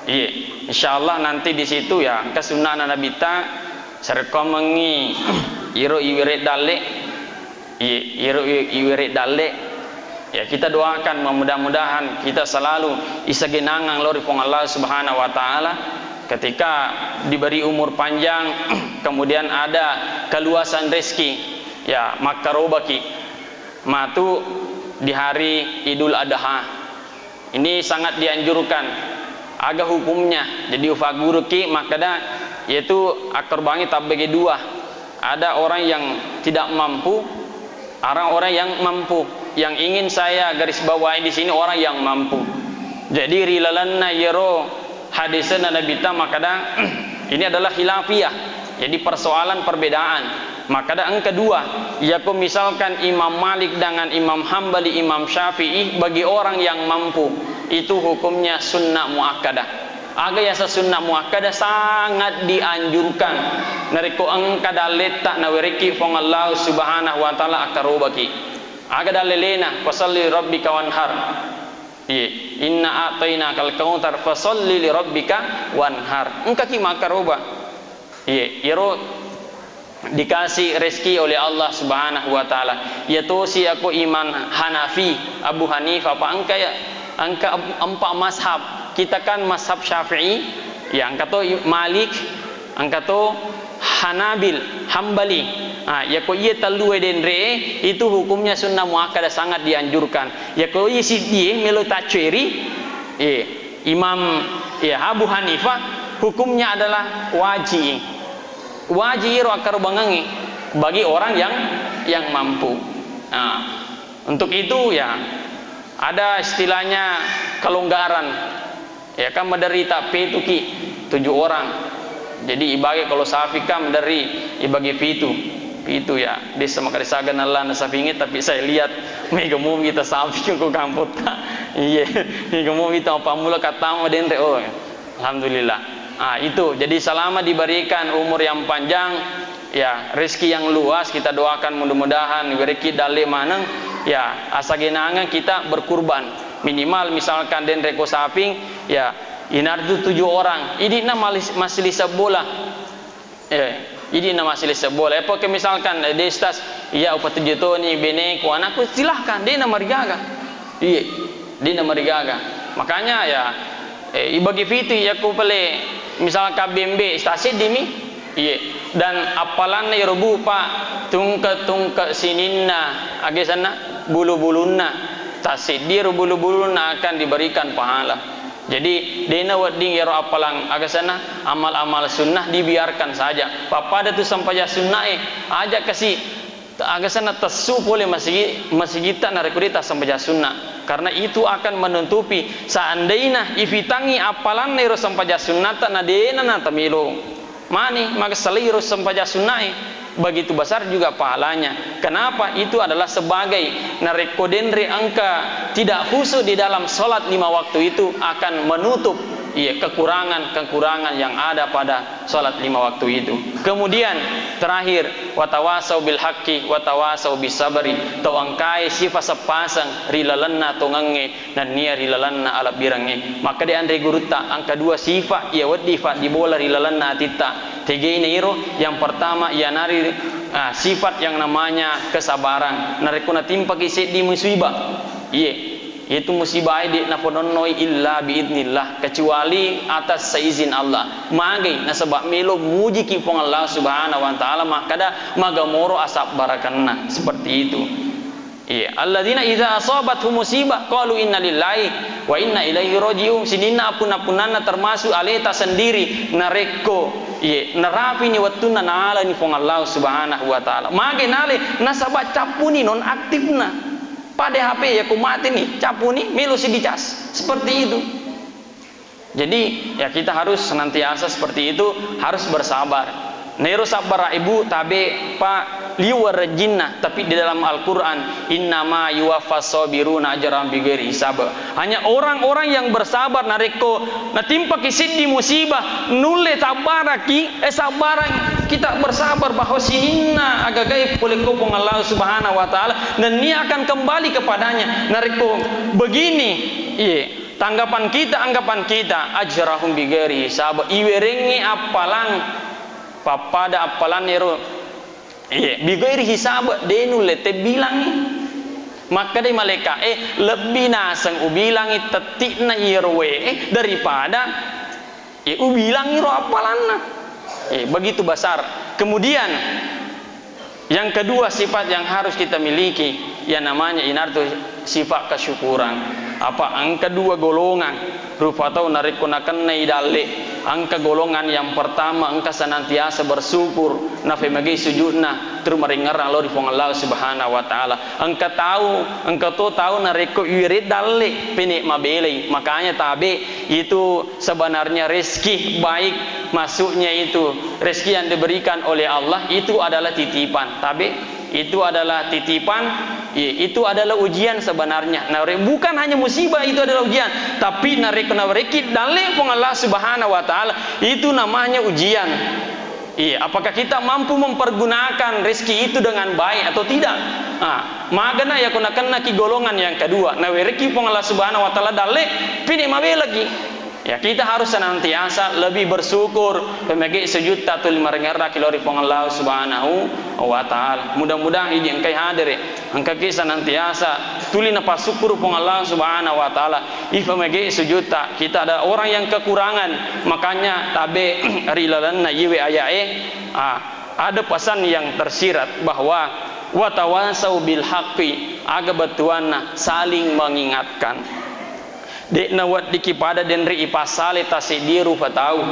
iya insyaallah nanti di situ ya kesunahan nabita serkomengi iro iwiret dale iro iwiret dale. Ya kita doakan mudah-mudahan kita selalu isa genangan lori pong Allah Subhanahu wa taala ketika diberi umur panjang kemudian ada keluasan rezeki ya makarobaki matu di hari Idul Adha ini sangat dianjurkan aga hukumnya jadi ufaguruki makada yaitu aktor bangi tabege dua ada orang yang tidak mampu orang-orang yang mampu. Yang ingin saya garis bawahi di sini orang yang mampu. Jadi rilalanna yero hadisna nabita makada ini adalah khilafiyah. Jadi persoalan perbedaan. Makada yang kedua, yaitu misalkan Imam Malik dengan Imam Hambali, Imam Syafi'i bagi orang yang mampu itu hukumnya sunnah muakkadah. Aga yasa sunnah muakkadah sangat dianjurkan. Nariko angkada letak naweriki fong Allah Subhanahu wa taala akarobaki. Aga dalelena fasalli rabbika wanhar. Inna a'tainakal kautsar fasalli li rabbika wanhar. Engka ki makaroba. Yero dikasih rezeki oleh Allah Subhanahu wa taala. Yaitu si aku iman Hanafi, Abu Hanifah apa angka ya? Angka empat mazhab. Kita kan mazhab Syafi'i, ya angka to Malik, angka to Hanabil, Hambali. Ya ko iya talu denre itu hukumnya sunnah muakkadah sangat dianjurkan. Ya ko iya si dia melo taceri Imam ya Abu Hanifah hukumnya adalah wajib. Wajib ro akar bangangi bagi orang yang mampu. Untuk itu ya ada istilahnya kelonggaran. Ya kan menderita petuki 7 orang. Jadi ibagi kalau safika menderi ibagi itu ya desa makarisagan Allah nasafingit tapi saya lihat megamu kita safi ko kamput iya megamu kita apa mula kata denre oh alhamdulillah itu jadi selama diberikan umur yang panjang ya rezeki yang luas kita doakan mudah-mudahan rezeki dale manang ya asagenangan kita berkurban minimal misalkan denre ko safing ya inardu 7 orang ini masih lisa bola ini nama silisa boleh. Apa misalkan destas, iya upat 7 tahun ni bene ku anakku silahkan dia nama rigaga. Iya, dia nama rigaga. Makanya ya ibagi fiti ya ku pale misal KBMB stasi dimi iya dan apalan ne rubu pak tungke sininna age sana bulu-bulunna stasi di bulu-bulunna akan diberikan pahala. Jadi dena wading ya apalang aga sana amal-amal sunnah dibiarkan saja papada tu sampai sunnah aja kasih aga sana tasu boleh masih kita narekurita sampai sunnah karena itu akan menutupi seandainya ifitangi apalan nero sampai sunnah tak nadena na tamilo mani maka seliru sampai sunnah begitu besar juga pahalanya. Kenapa? Itu adalah sebagai narekodenri angka tidak khusyuk di dalam sholat 5 waktu itu akan menutup kekurangan yang ada pada sholat 5 waktu itu. Kemudian terakhir watawasau bil haqqi watawasau bis sabri tau angkai sifat sepasang rilalanna tongange dan nia rilalanna ala birange. Maka di andre guruta angka 2 sifat ya wadifa di bola rilalanna atita tegene iro. Yang pertama ya nari sifat yang namanya kesabaran narekuna timpa kisi di musibah itu musibah di napononnoi illa biidnillah kecuali atas seizin Allah magai nasabak melo muji kipong Allah subhanahu wa ta'ala makada magamoro asap barakanna seperti itu. Alladzina idza asabatuhum musibah qalu inna lillahi wa inna ilaihi rajiun. Sinina apun-apunanna termasuk aleta sendiri nareko nerapi ni wattuna naala ni pong Allah subhanahu wa ta'ala magai nale nasabak capuni non aktifna pada HP ya ku mati nih capuni milu si dicas seperti itu. Jadi ya kita harus senantiasa seperti itu harus bersabar. Nero sabar ibu tabe pak liwar jinnah tapi di dalam Al-Qur'an innama yuwaffas sabiruna ajran bighairi hisab. Hanya orang-orang yang bersabar nareko natimpa kisih di musibah nulle tabaraki sabaran kita bersabar bahwa sinina agagai oleh kopong Allah subhanahu wa ta'ala dan dia akan kembali kepadanya nareko begini anggapan kita ajrahum bighairi hisab iwerengi apalang papada apalan nero bighairi hisab denu lete bilangi maka dai malaikat lebih nasang ubilangi tetikna irwe daripada ubilangi ro apalanna begitu besar. Kemudian yang kedua sifat yang harus kita miliki yang namanya inartu sifat kesyukuran. Apa angka 2 golongan rupa tau narikunakan naidale angka golongan yang pertama angka senantiasa bersyukur nafe magi sujudna terus meringarang lo di Allah subhanahu wa ta'ala angka tahu nariko wirid dalle pinik mabelei makanya tabe itu sebenarnya rezeki baik masuknya itu rezeki yang diberikan oleh Allah itu adalah titipan tabe itu adalah titipan itu adalah ujian sebenarnya. Nah, bukan hanya musibah itu adalah ujian, tapi narek dalil pun Allah subhanahu wa ta'ala itu namanya ujian. Apakah kita mampu mempergunakan rezeki itu dengan baik atau tidak? Magana ya kunakan naki golongan yang kedua. Nah, rezeki pun Allah subhanahu wa ta'ala dalil pilih mabe lagi. Ya kita harus senantiasa lebih bersyukur pemegi sujud tatul marengarra kilori pong Allah subhanahu wa ta'ala. Mudah-mudahan ini engkai hadir engka kita senantiasa tuli napa syukur pong Allah subhanahu wa ta'ala ifamegi sujud ta kita ada orang yang kekurangan makanya tabe rilalanna yiwe ayae ada pesan yang tersirat bahwa watawasau bil haqqi aga batuanna saling mengingatkan. Dek nawat dikipada denri ipasale tasidiru fatau.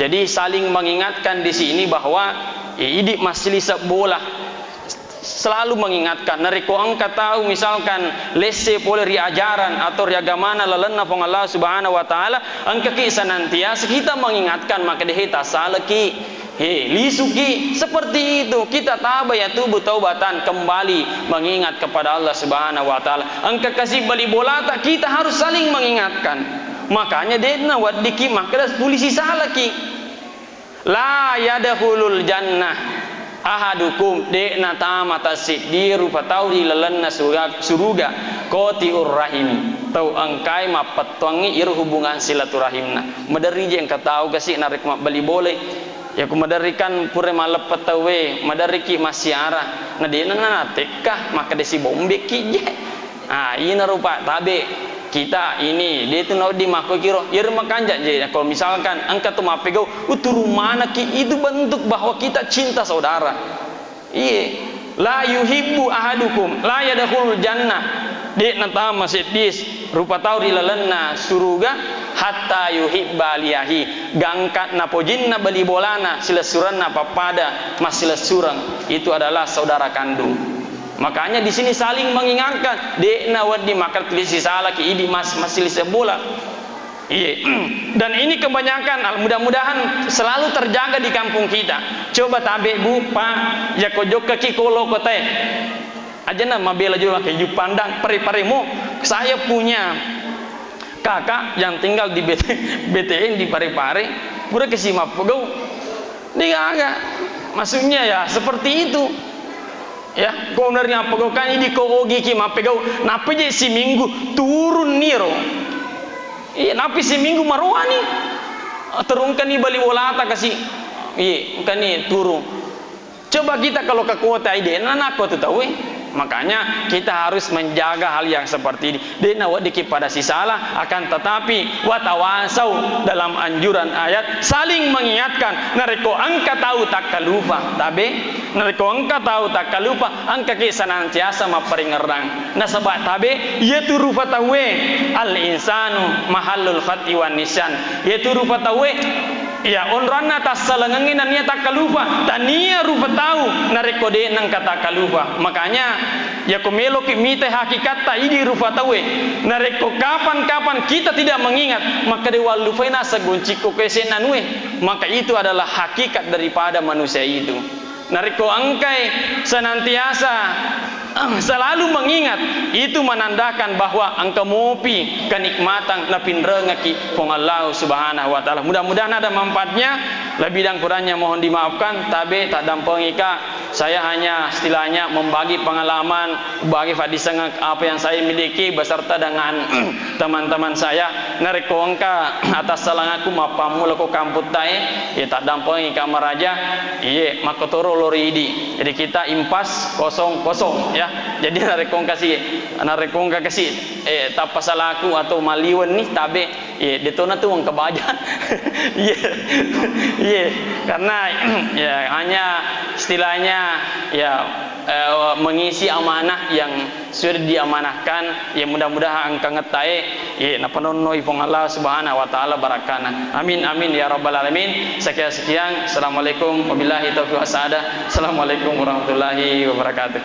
Jadi saling mengingatkan di sini bahwa idik masih lisak bola selalu mengingatkan. Nariko angka tahu misalkan lese boleh riajaran atau riagamana lalena pong Allah subhanahu wa ta'ala angka kisah nantiasa kita mengingatkan maka dihita salaki lisuki seperti itu kita tabah ya tubuh taubatan kembali mengingat kepada Allah subhanahu wa ta'ala angka kasih bali bolata kita harus saling mengingatkan makanya dedna wadiki maka polisi salaki la yadkhulul jannah ahadukum dekna tamata sidiru fatauri lalanna suruga qati'ur rahim tau angkai mapatwangi ir hubungan silaturahimna madari je engka tahu kasih narik bali boleh ya ku madarikan pure malepet tawe madariki masyara nadina na tekah maka desi bombe ki je ina rupa tabe kita ini dia itu di mako kiro ya makanya jadi kalau misalkan angka tu mapegau uturu mana ki itu bentuk bahwa kita cinta saudara. Iya, la yuhibbu ahadukum la yadkhulul jannah di nata masjid dis rupa tahu di lalenna suruga hatta yuhibba liyahi gangkat napojinna bali bolana sila suranna papada masila surang itu adalah saudara kandung. Makanya di sini saling mengingatkan dekna wadi makar tulis salah ki idi masih sebola. Iya. Dan ini kebanyakan mudah-mudahan selalu terjaga di kampung kita. Coba tabe bu pak ya kojok kaki kolo kote. Aja nama bela juga kayak pandang pare-paremo. Saya punya kakak yang tinggal di BTN di Pare-Pare. Udah kesimap pegau. Dia agak maksudnya ya seperti itu. Ya, kau nernya pegau kan ini kau gigi mapegau, napi je si minggu turun niro, iya napi si minggu maruani, terungkan ni bali wolata kasih, iya kan ni turun. Coba kita kalau ke kota ide, anak kau tu tahu, makanya kita harus menjaga hal yang seperti ini. Dena wadiki pada si salah, akan tetapi watawasau dalam anjuran ayat saling mengingatkan. Nareko angka tahu tak kalupa, tabe. Nareko angka tahu tak kalupa, angka ki senantiasa maperingerang. Nah sebab tabe, yaitu rupa tahu al insanu mahallul khati wan nisan. Yaitu rupa tahu ya onrana tas salangangin nia tak kalupa, tania rupa tahu nareko de nang kata kalupa. Makanya ya komelo mite hakikat ta idi rupa tahu nareko kapan-kapan kita tidak mengingat maka de walufaina sagunciko kesenanwe maka itu adalah hakikat daripada manusia itu. Nareko angkai senantiasa selalu mengingat itu menandakan bahwa engkau mopi kenikmatan napinrengaki pong Allah Subhanahu wa taala. Mudah-mudahan ada manfaatnya. Lebih dan kurangnya mohon dimaafkan. Tabe tak dampengi ka. Saya hanya istilahnya membagi pengalaman, bagi fadisang apa yang saya miliki beserta dengan teman-teman saya. Nareko angka atas salang aku mapamula ko kamput tae ya tak dampengi ka maraja. Iye makotoro loridi. Jadi kita impas kosong-kosong ya. Jadi narekong kasih tak pasal aku atau maliwan nih tabe detona tuh ang kebaja. Iya karena ya hanya istilahnya ya mengisi amanah yang sudah diamanahkan ya mudah-mudahan angka ngetai ya napanonoi pong Allah Subhanahu wa taala barakana. Amin amin ya rabbal alamin. Sekian. Assalamualaikum wabillahi taufiq wasadah. Assalamualaikum warahmatullahi wabarakatuh.